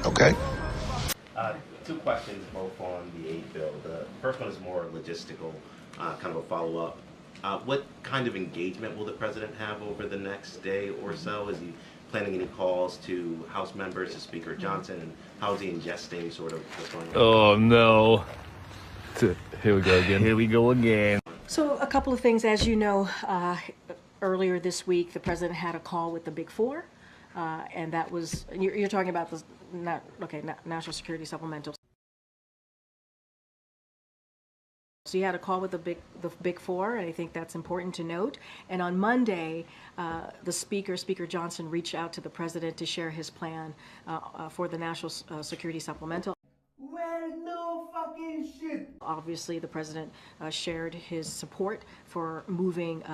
Okay? Two questions, both on the aid bill. The first one is more logistical, kind of a follow-up. What kind of engagement will the president have over the next day or so? Is he planning any calls to House members, to Speaker Johnson, and how is he ingesting sort of what's going on? Oh no. Here we go again. Here we go again. So a couple of things, as you know, earlier this week, the president had a call with the Big Four, and that was, you're talking about the national security supplemental. So you had a call with the Big Four, and I think that's important to note. And on Monday, the Speaker Johnson, reached out to the president to share his plan for the national security supplemental. Well, no fucking shit. Obviously, the president shared his support for moving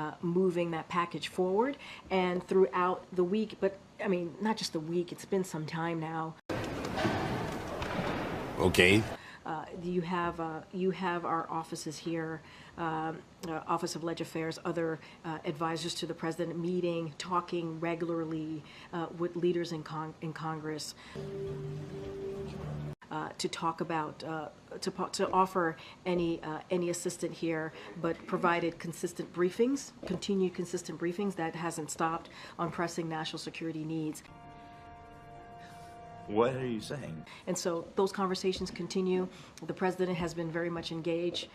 that package forward, and throughout the week. But I mean, not just the week; it's been some time now. Okay. You have our offices here, Office of Leg Affairs, other advisors to the president, meeting, talking regularly with leaders in Congress to talk about to offer any assistance here, but provided continued consistent briefings. That hasn't stopped on pressing national security needs. What are you saying? And so those conversations continue. The president has been very much engaged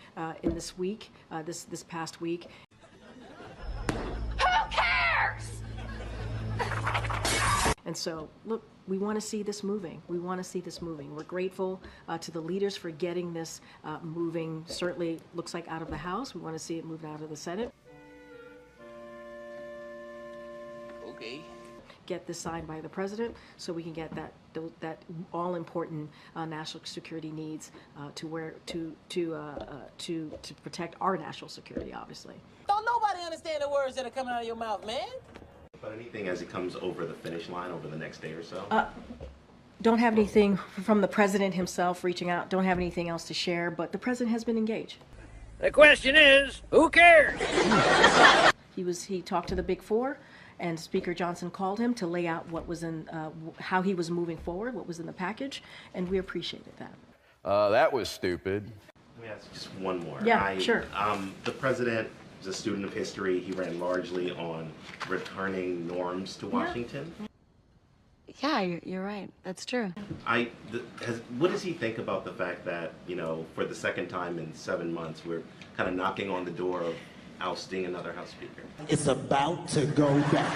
in this week, this past week. Who cares? And so, look, we want to see this moving. We want to see this moving. We're grateful to the leaders for getting this moving. Certainly looks like out of the House. We want to see it moved out of the Senate. Okay. Get this signed by the president, so we can get that all important national security needs to protect our national security, obviously. Don't nobody understand the words that are coming out of your mouth, man. But anything as it comes over the finish line over the next day or so? Don't have anything from the president himself reaching out. Don't have anything else to share, but the president has been engaged. The question is, who cares? He talked to the Big Four, and Speaker Johnson called him to lay out what was in, how he was moving forward, what was in the package, and we appreciated that. That was stupid. Let me ask just one more. Yeah, sure. The president is a student of history. He ran largely on returning norms to Washington. Yeah, you're right. That's true. What does he think about the fact that, for the second time in 7 months, we're kind of knocking on the door of ousting another House Speaker? It's about to go down.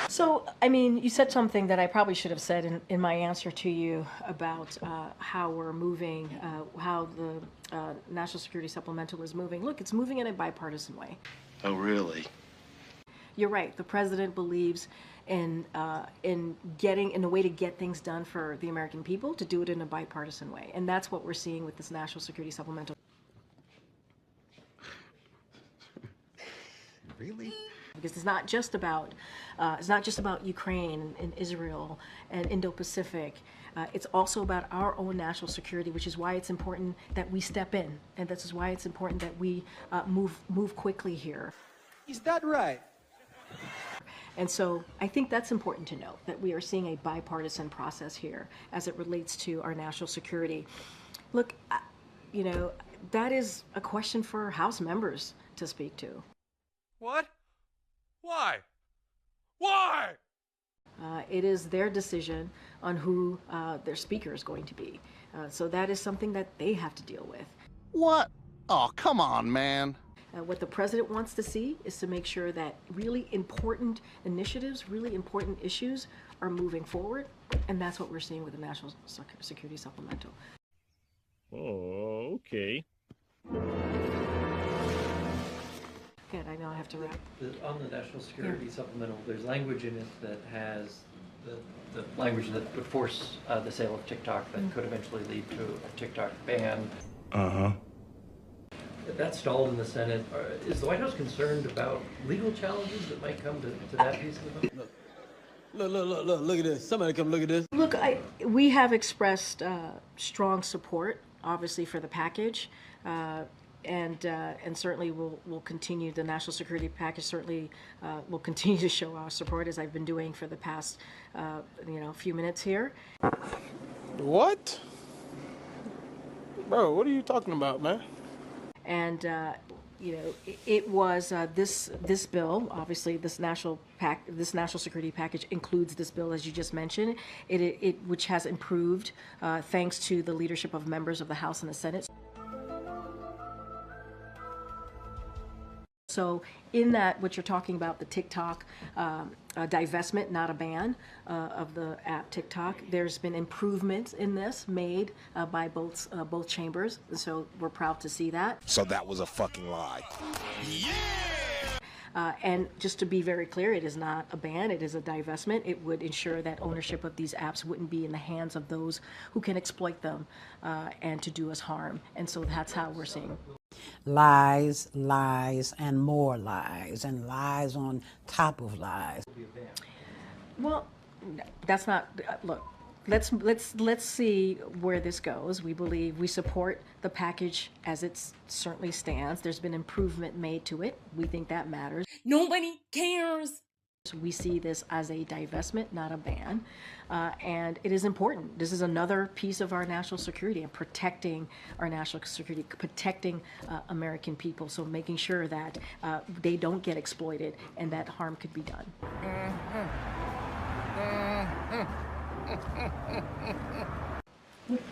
So, I mean, you said something that I probably should have said in my answer to you about how we're moving, how the National Security Supplemental is moving. Look, it's moving in a bipartisan way. Oh, really? You're right. The president believes in a way to get things done for the American people, to do it in a bipartisan way. And that's what we're seeing with this National Security Supplemental. Really? Because it's not just about Ukraine and Israel and Indo-Pacific. It's also about our own national security, which is why it's important that we step in, and this is why it's important that we move quickly here. Is that right? And so I think that's important to note, that we are seeing a bipartisan process here as it relates to our national security. Look, that is a question for House members to speak to. What? Why? Why? It is their decision on who their speaker is going to be. So that is something that they have to deal with. What? Oh, come on, man. What the president wants to see is to make sure that really important initiatives, really important issues are moving forward. And that's what we're seeing with the National Security Supplemental. Oh, okay. Good, I know I have to wrap. On the National Security Supplemental, there's language in it that has the language that would force the sale of TikTok that could eventually lead to a TikTok ban. Uh-huh. That's stalled in the Senate. Is the White House concerned about legal challenges that might come to that piece of the bill? Look at this. Somebody come look at this. Look, we have expressed strong support, obviously, for the package. And certainly we'll continue. The national security package certainly will continue to show our support, as I've been doing for the past few minutes here. What? Bro, what are you talking about, man? And it was this bill. Obviously, this national security package includes this bill, as you just mentioned. Which has improved thanks to the leadership of members of the House and the Senate. So in that, what you're talking about, the TikTok divestment, not a ban, of the app TikTok, there's been improvements in this made by both chambers. So we're proud to see that. So that was a fucking lie. And just to be very clear, it is not a ban, it is a divestment. It would ensure that ownership of these apps wouldn't be in the hands of those who can exploit them and to do us harm. And so that's how we're seeing. Lies, lies, and more lies, and lies on top of lies. Well, that's not, look, let's see where this goes. We support the package as it certainly stands. There's been improvement made to it. We think that matters. Nobody cares. We see this as a divestment, not a ban, and it is important. This is another piece of our national security and protecting our national security, protecting American people, so making sure that they don't get exploited and that harm could be done.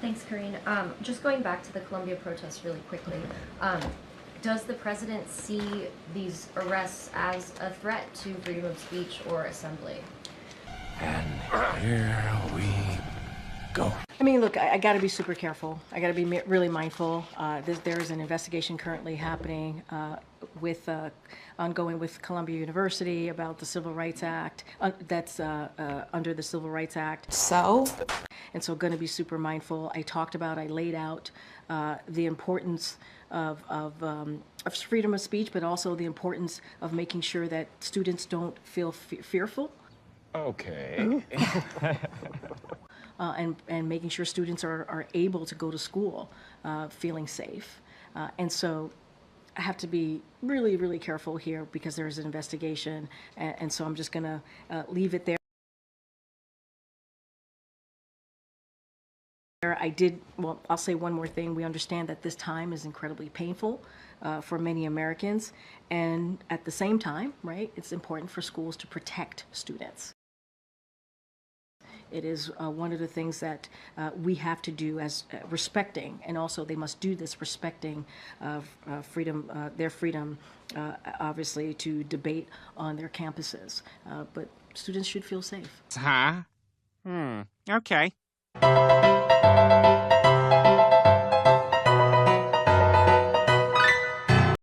Thanks, Karine. Just going back to the Columbia protests really quickly, does the president see these arrests as a threat to freedom of speech or assembly? And here we go. I mean, look, I got to be super careful. I got to be really mindful. There is an investigation currently happening ongoing with Columbia University about the Civil Rights Act, that's under the Civil Rights Act. And so going to be super mindful. I laid out the importance of freedom of speech, but also the importance of making sure that students don't feel fearful. Okay. And making sure students are able to go to school feeling safe. And so I have to be really, really careful here because there is an investigation. And so I'm just going to leave it there. I'll say one more thing. We understand that this time is incredibly painful for many Americans. And at the same time, right, it's important for schools to protect students. It is one of the things that we have to do as respecting, and also they must do this respecting freedom, their freedom, obviously, to debate on their campuses. But students should feel safe. Okay.